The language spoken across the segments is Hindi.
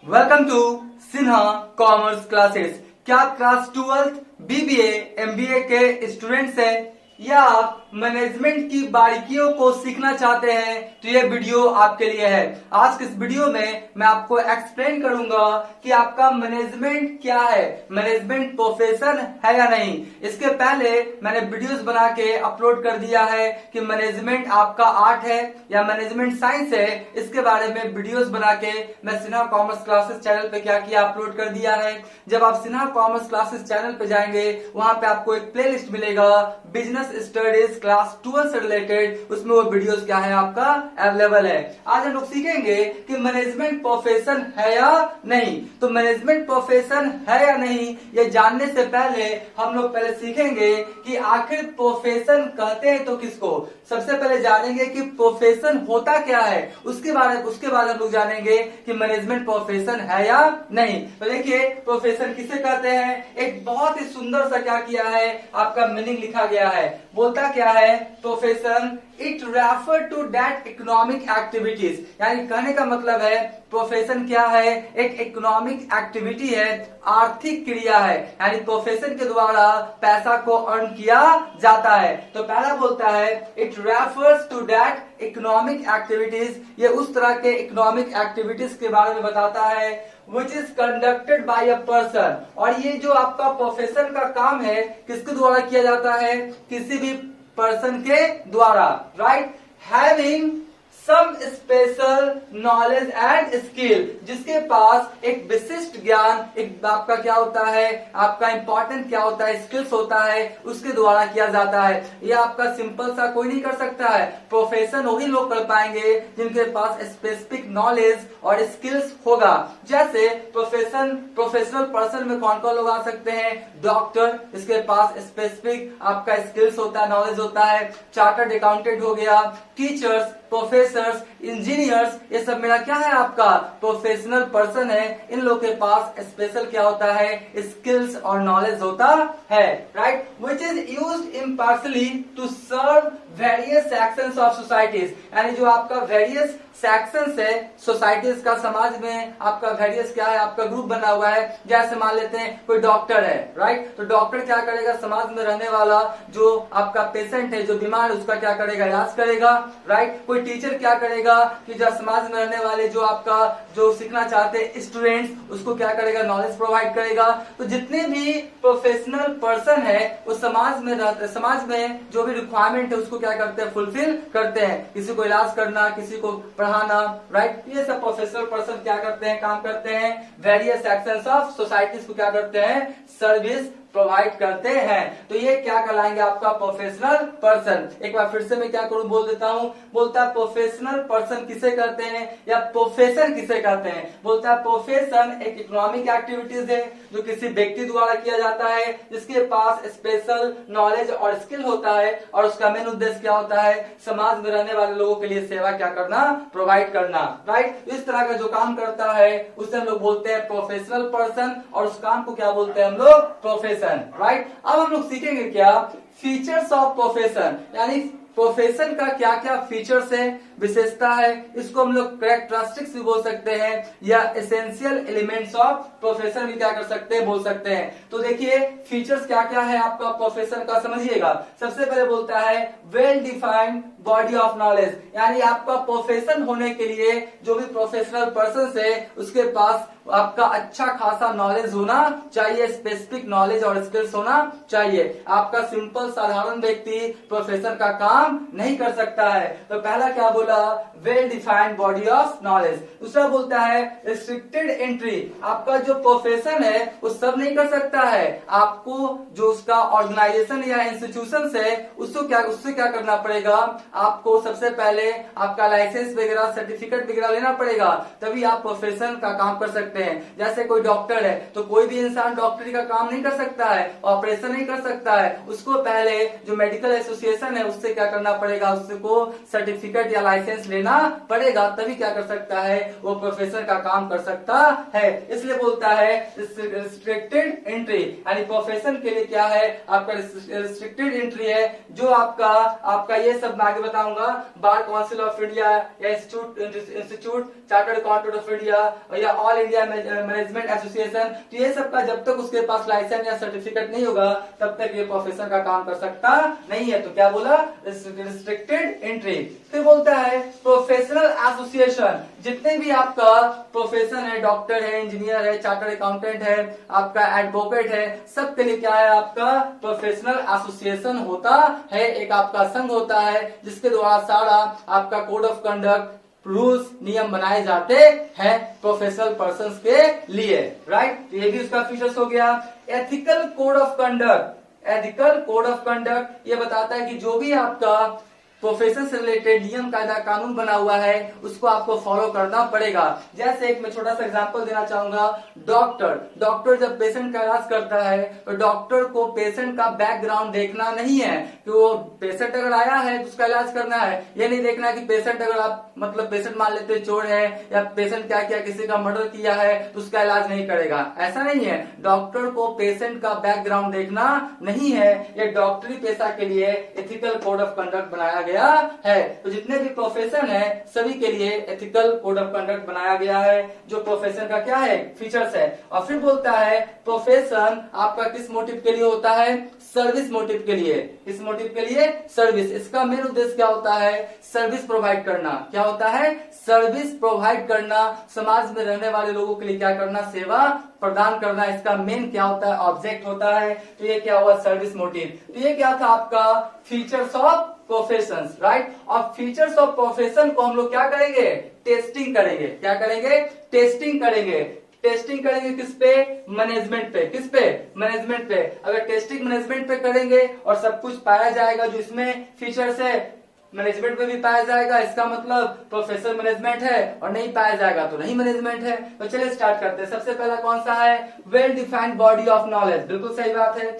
Welcome to Sinha commerce classes. क्या आप क्लास 12 बीबीए एमबीए के स्टूडेंट्स हैं या आप मैनेजमेंट की बारीकियों को सीखना चाहते हैं तो ये वीडियो आपके लिए है। आज के इस वीडियो में मैं आपको एक्सप्लेन करूंगा कि आपका मैनेजमेंट क्या है, मैनेजमेंट प्रोफेशन है या नहीं। इसके पहले मैंने वीडियोस बना के अपलोड कर दिया है कि मैनेजमेंट आपका आर्ट है या मैनेजमेंट साइंस है। इसके बारे में वीडियोस बना के मैं सिन्हा कॉमर्स क्लासेस चैनल पे क्या किया, अपलोड कर दिया है। जब आप सिन्हा कॉमर्स क्लासेस चैनल पे जाएंगे वहां पे आपको एक प्लेलिस्ट मिलेगा बिजनेस स्टडीज क्लास 12 से रिलेटेड, उसमें वो वीडियोस क्या है आपका अवेलेबल है। आज हम लोग सीखेंगे कि मैनेजमेंट प्रोफेशन है या नहीं। तो मैनेजमेंट प्रोफेशन है या नहीं ये जानने से पहले हम लोग पहले सीखेंगे कि आखिर प्रोफेशन कहते हैं तो किसको। सबसे पहले जानेंगे कि प्रोफेशन होता क्या है, उसके बाद हम लोग जानेंगे कि मैनेजमेंट प्रोफेशन है या नहीं। तो देखिए प्रोफेशन किसे कहते हैं, एक बहुत ही सुंदर सा क्या किया है आपका मीनिंग लिखा गया है। बोलता क्या है profession, it refer to that economic activities. यानी कहने का मतलब है प्रोफेशन क्या है, एक इकोनॉमिक एक्टिविटी है, आर्थिक क्रिया है। यानी प्रोफेशन के द्वारा पैसा को अर्न किया जाता है। तो पहला बोलता है it refers to that economic activities, ये उस तरह के इकोनॉमिक एक्टिविटीज के बारे में बताता है which is conducted by a person। और ये जो आपका प्रोफेशन का काम है किसके द्वारा किया जाता है, किसी भी पर्सन के द्वारा, right. Having some special knowledge and skill, जिसके पास एक विशिष्ट ज्ञान, एक आपका क्या होता है, आपका इंपॉर्टेंट क्या होता है, स्किल्स होता है, उसके द्वारा किया जाता है। ये आपका सिंपल सा कोई नहीं कर सकता है। प्रोफेशन वही लोग कर पाएंगे जिनके पास स्पेसिफिक नॉलेज और स्किल्स होगा। जैसे प्रोफेशनल पर्सन में कौन कौन लोग आ सकते हैं, डॉक्टर, इसके पास स्पेसिफिक आपका स्किल्स होता है, नॉलेज होता है। चार्टर्ड अकाउंटेंट हो गया, टीचर्स, प्रोफेसर्स, इंजीनियर्स, ये सब मेरा क्या है आपका प्रोफेशनल पर्सन है। इन लोग के पास स्पेशल क्या होता है, स्किल्स और नॉलेज होता है, right. Which is used impartially to serve various sections of societies. यानी जो आपका वेरियस सेक्शंस है सोसाइटीज का, समाज में आपका वेरियस क्या है, आपका ग्रुप बना हुआ है। जैसे मान लेते हैं कोई डॉक्टर है, राइट, तो डॉक्टर क्या करेगा, समाज में रहने वाला जो आपका पेशेंट है, जो बीमार है, उसका क्या करेगा, इलाज करेगा, राइट। कोई टीचर क्या करेगा कि जो समाज में रहने वाले जो आपका जो सीखना चाहते हैं स्टूडेंट्स, उसको क्या करेगा, नॉलेज प्रोवाइड करेगा। तो जितने भी प्रोफेशनल पर्सन है वो समाज में रहते, समाज में जो भी रिक्वायरमेंट है उसको क्या करते हैं, फुलफिल करते हैं। किसी को इलाज करना, किसी को पढ़ाना, राइट, ये सब प्रोफेशनल पर्सन क्या करते हैं, काम करते हैं। वेरियस सेक्शंस ऑफ सोसाइटीज को क्या करते हैं, सर्विस प्रोवाइड करते हैं। तो ये क्या कहलाएंगे आपका प्रोफेशनल पर्सन। एक बार फिर से मैं क्या करूं, बोल देता हूं। बोलता है प्रोफेशनल पर्सन किसे कहते हैं या प्रोफेशन किसे कहते हैं। बोलता है प्रोफेशन एक इकोनॉमिक एक्टिविटीज है जो किसी व्यक्ति द्वारा किया जाता है, जिसके पास स्पेशल नॉलेज और स्किल होता है, और उसका मेन उद्देश्य क्या होता है, समाज में रहने वाले लोगों के लिए सेवा क्या करना, प्रोवाइड करना, राइट। इस तरह का जो काम करता है उसे हम लोग बोलते हैं प्रोफेशनल पर्सन, और उस काम को क्या बोलते हैं हम लोग, प्रोफेशन, राइट। अब हम लोग सीखेंगे क्या, फीचर्स ऑफ प्रोफेशन। यानी प्रोफेशन का क्या क्या फीचर्स है, विशेषता है, इसको हम लोग कैरेक्टरिस्टिक्स भी बोल सकते हैं या एसेंशियल एलिमेंट्स ऑफ प्रोफेशन भी क्या कर सकते हैं, बोल सकते हैं। तो देखिए फीचर्स क्या क्या है आपका प्रोफेशन का, समझिएगा। सबसे पहले बोलता है well defined body of knowledge. यानी आपका प्रोफेशन होने के लिए जो भी प्रोफेशनल पर्सन है उसके पास आपका अच्छा खासा नॉलेज होना चाहिए, स्पेसिफिक नॉलेज और स्किल्स होना चाहिए। आपका सिंपल साधारण व्यक्ति प्रोफेशन का काम नहीं कर सकता है। तो पहला क्या बोला, well defined body of knowledge. दूसरा बोलता है रिस्ट्रिक्टेड एंट्री। आपका जो प्रोफेशन है वो सब नहीं कर सकता है, आपको जो उसका ऑर्गेनाइजेशन या इंस्टीट्यूशन है उससे क्या करना पड़ेगा, आपको सबसे पहले आपका लाइसेंस वगैरह, सर्टिफिकेट वगैरह लेना पड़ेगा, तभी आप प्रोफेशन का काम कर सकते हैं। जैसे कोई डॉक्टर है तो कोई भी इंसान डॉक्टरी का काम नहीं कर सकता है, ऑपरेशन नहीं कर सकता है, उसको पहले जो मेडिकल एसोसिएशन है उससे क्या करना पड़ेगा, उसको सर्टिफिकेट या लाइसेंस लेना पड़ेगा, तभी क्या कर सकता है, वो प्रोफेसर का काम कर सकता है। इसलिए बोलता है रिस्ट्रिक्टेड एंट्री, यानी प्रोफेशन के लिए क्या है, आपका रिस्ट्रिक्टेड एंट्री है, जो आपका ये सब मैं आगे बताऊंगा, बार काउंसिल ऑफ इंडिया या institute chartered accountant of India या ऑल इंडिया मैनेजमेंट एसोसिएशन, तो ये सब का जब तक उसके पास लाइसेंस या सर्टिफिकेट नहीं होगा तब तक ये प्रोफेसर का काम कर सकता नहीं है। तो क्या बोला, रिस्ट्रिक्टेड एंट्री। फिर बोलता है प्रोफेशनल एसोसिएशन, जितने भी आपका प्रोफेशन है, डॉक्टर है, इंजीनियर है, चार्टर्ड अकाउंटेंट है, आपका एडवोकेट है, सबके लिए क्या है, आपका प्रोफेशनल एसोसिएशन होता है, एक आपका संघ होता है जिसके द्वारा सारा आपका कोड ऑफ कंडक्ट, रूल्स, नियम बनाए जाते हैं प्रोफेशनल पर्संस के लिए, राइट। तो ये भी उसका फीचर्स हो गया। Ethical code of conduct, ethical code of conduct ये बताता है कि जो भी आपका प्रोफेशन से रिलेटेड नियम कायदा कानून बना हुआ है उसको आपको फॉलो करना पड़ेगा। जैसे एक मैं छोटा सा एग्जांपल देना चाहूंगा, डॉक्टर जब पेशेंट का इलाज करता है तो डॉक्टर को पेशेंट का बैकग्राउंड देखना नहीं है कि वो पेशेंट अगर आया है तो उसका इलाज करना है, ये नहीं देखना कि पेशेंट अगर आप मतलब पेशेंट मान लेते चोर है या पेशेंट क्या किया, किसी का मर्डर किया है तो उसका इलाज नहीं करेगा, ऐसा नहीं है। डॉक्टर को पेशेंट का बैकग्राउंड देखना नहीं है, ये डॉक्टरी पेशा के लिए एथिकल कोड ऑफ कंडक्ट बनाया गया है। तो जितने भी प्रोफेशन है सभी के लिए एथिकल कोड ऑफ कंडक्ट बनाया गया है, जो प्रोफेशन का क्या है, फीचर्स है। और फिर बोलता है प्रोफेशन आपका किस मोटिव के लिए होता है, सर्विस मोटिव के लिए। किस मोटिव के लिए, सर्विस। इसका मेन उद्देश्य क्या होता है, सर्विस प्रोवाइड करना। क्या होता है, सर्विस प्रोवाइड करना, समाज में रहने वाले लोगों के लिए क्या करना, सेवा प्रदान करना, इसका मेन क्या होता है, ऑब्जेक्ट होता है। तो ये क्या हुआ, सर्विस मोटिव। तो ये क्या था आपका फीचर्स ऑफ प्रोफेशन, राइट। और फीचर्स ऑफ प्रोफेशन को हम लोग क्या करेंगे, टेस्टिंग करेंगे। क्या करेंगे, टेस्टिंग करेंगे। टेस्टिंग करेंगे किस पे, मैनेजमेंट पे। किस पे, मैनेजमेंट पे। अगर टेस्टिंग मैनेजमेंट पे करेंगे और सब कुछ पाया जाएगा जो इसमें फीचर्स है मैनेजमेंट में भी पाया जाएगा, इसका मतलब प्रोफेशनल मैनेजमेंट है, और नहीं पाया जाएगा तो नहीं मैनेजमेंट है। तो चलिए स्टार्ट करते हैं। सबसे पहला कौन सा है, well defined body of knowledge. बिल्कुल सही बात है,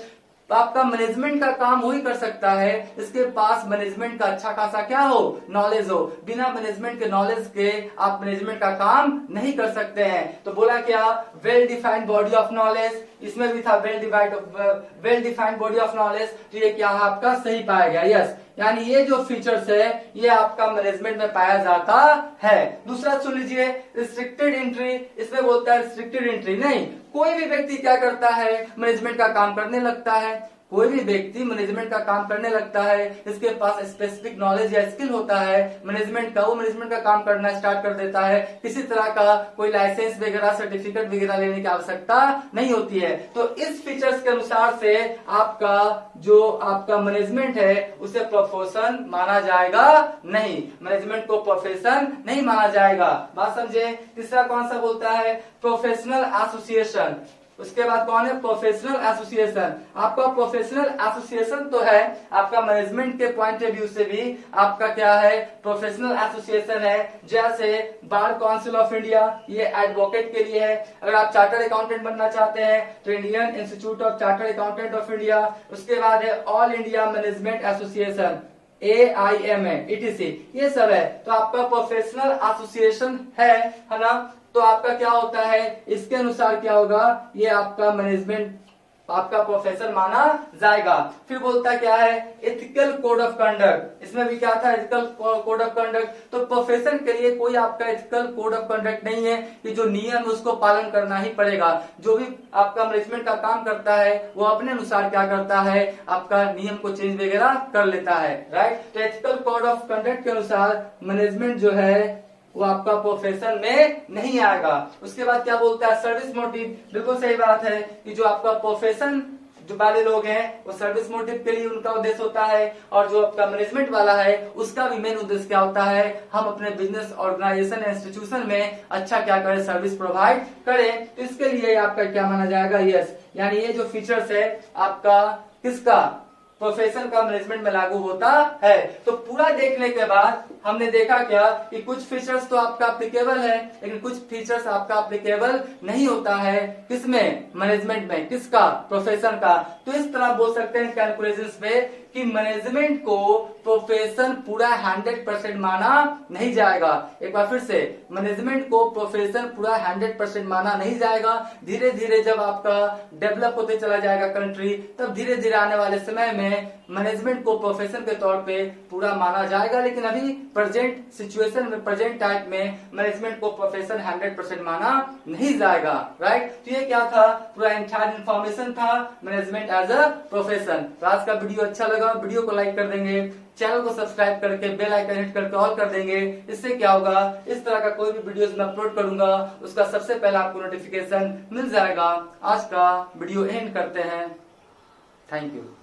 तो आपका मैनेजमेंट का काम हो ही कर सकता है इसके पास मैनेजमेंट का अच्छा खासा क्या हो, नॉलेज हो। बिना मैनेजमेंट के नॉलेज के आप मैनेजमेंट का काम नहीं कर सकते हैं। तो बोला क्या, well defined body of knowledge, इसमें भी था well defined body of knowledge. तो ये क्या आपका सही पाया गया, यस। यानी ये जो फीचर्स है ये आपका मैनेजमेंट में पाया जाता है। दूसरा सुन लीजिए, रिस्ट्रिक्टेड एंट्री। इसमें बोलता है रिस्ट्रिक्टेड एंट्री नहीं, कोई भी व्यक्ति क्या करता है, मैनेजमेंट का काम करने लगता है। कोई भी व्यक्ति मैनेजमेंट का काम करने लगता है, इसके पास स्पेसिफिक नॉलेज या स्किल होता है मैनेजमेंट का, वो मैनेजमेंट का काम करना स्टार्ट कर देता है। किसी तरह का कोई लाइसेंस वगैरह, सर्टिफिकेट वगैरह लेने की आवश्यकता नहीं होती है। तो इस फीचर्स के अनुसार से आपका जो आपका मैनेजमेंट है उसे प्रोफेशन माना जाएगा नहीं, मैनेजमेंट को प्रोफेशन नहीं माना जाएगा। बात समझे। तीसरा कौन सा बोलता है, प्रोफेशनल एसोसिएशन। उसके बाद कौन है, प्रोफेशनल एसोसिएशन। आपका प्रोफेशनल एसोसिएशन तो है आपका मैनेजमेंट के पॉइंट ऑफ व्यू से भी आपका क्या है, प्रोफेशनल एसोसिएशन है। जैसे बार काउंसिल ऑफ इंडिया, ये एडवोकेट के लिए है। अगर आप चार्टर्ड अकाउंटेंट बनना चाहते हैं तो Indian institute of chartered accountant of India. उसके बाद है all India management association, AIMA, ETC, ये सब है। तो आपका प्रोफेशनल एसोसिएशन है ना। तो आपका क्या होता है, इसके अनुसार क्या होगा, ये आपका मैनेजमेंट आपका प्रोफेसर माना जाएगा। फिर बोलता क्या है, एथिकल कोड ऑफ कंडक्ट। इसमें भी क्या था, एथिकल कोड ऑफ कंडक्ट। तो प्रोफेशन के लिए कोई आपका एथिकल कोड ऑफ कंडक्ट नहीं है कि जो नियम उसको पालन करना ही पड़ेगा। जो भी आपका मैनेजमेंट का काम करता है वो अपने अनुसार क्या करता है, आपका नियम को चेंज वगैरह कर लेता है, राइट। तो एथिकल कोड ऑफ कंडक्ट के अनुसार मैनेजमेंट जो है वो आपका प्रोफेशन में नहीं आएगा। उसके बाद क्या बोलता है, सर्विस मोटिव। बिल्कुल सही बात है कि जो आपका प्रोफेशन जो वाले लोग हैं वो सर्विस मोटिव के लिए उनका उद्देश्य होता है, और जो आपका मैनेजमेंट वाला है उसका भी मेन उद्देश्य क्या होता है, हम अपने बिजनेस ऑर्गेनाइजेशन इंस्टीट्यूशन में अच्छा क्या करें, सर्विस प्रोवाइड करें। तो इसके लिए आपका क्या माना जाएगा, यस। यानी ये जो फीचर्स है आपका किसका, प्रोफेशन का मैनेजमेंट में लागू होता है। तो पूरा देखने के बाद हमने देखा क्या कि कुछ फीचर्स तो आपका एप्लीकेबल है, लेकिन कुछ फीचर्स आपका एप्लीकेबल नहीं होता है। किसमें? मैनेजमेंट में। किसका? प्रोफेशन का। तो इस तरह बोल सकते हैं कैलकुलेशंस पे कि मैनेजमेंट को प्रोफेशन पूरा 100% माना नहीं जाएगा। एक बार फिर से, मैनेजमेंट को प्रोफेशन पूरा 100% माना नहीं जाएगा। धीरे धीरे जब आपका डेवलप होते चला जाएगा कंट्री, तब धीरे धीरे आने वाले समय में मैनेजमेंट को प्रोफेशन के तौर पे पूरा माना जाएगा। लेकिन अभी प्रेजेंट सिचुएशन में, प्रेजेंट टाइम में मैनेजमेंट को प्रोफेशन 100% माना नहीं जाएगा। राइट? तो ये क्या था? पूरा एंटायर इन्फॉर्मेशन था मैनेजमेंट एज अ प्रोफेशन। तो आज का वीडियो अच्छा लगा, वीडियो को लाइक कर देंगे, चैनल को सब्सक्राइब करके बेल आइकन हिट करके ऑल कर देंगे। इससे क्या होगा, इस तरह का कोई भी वीडियोस मैं अपलोड करूंगा उसका सबसे पहले आपको नोटिफिकेशन मिल जाएगा। आज का वीडियो एंड करते हैं। Thank you.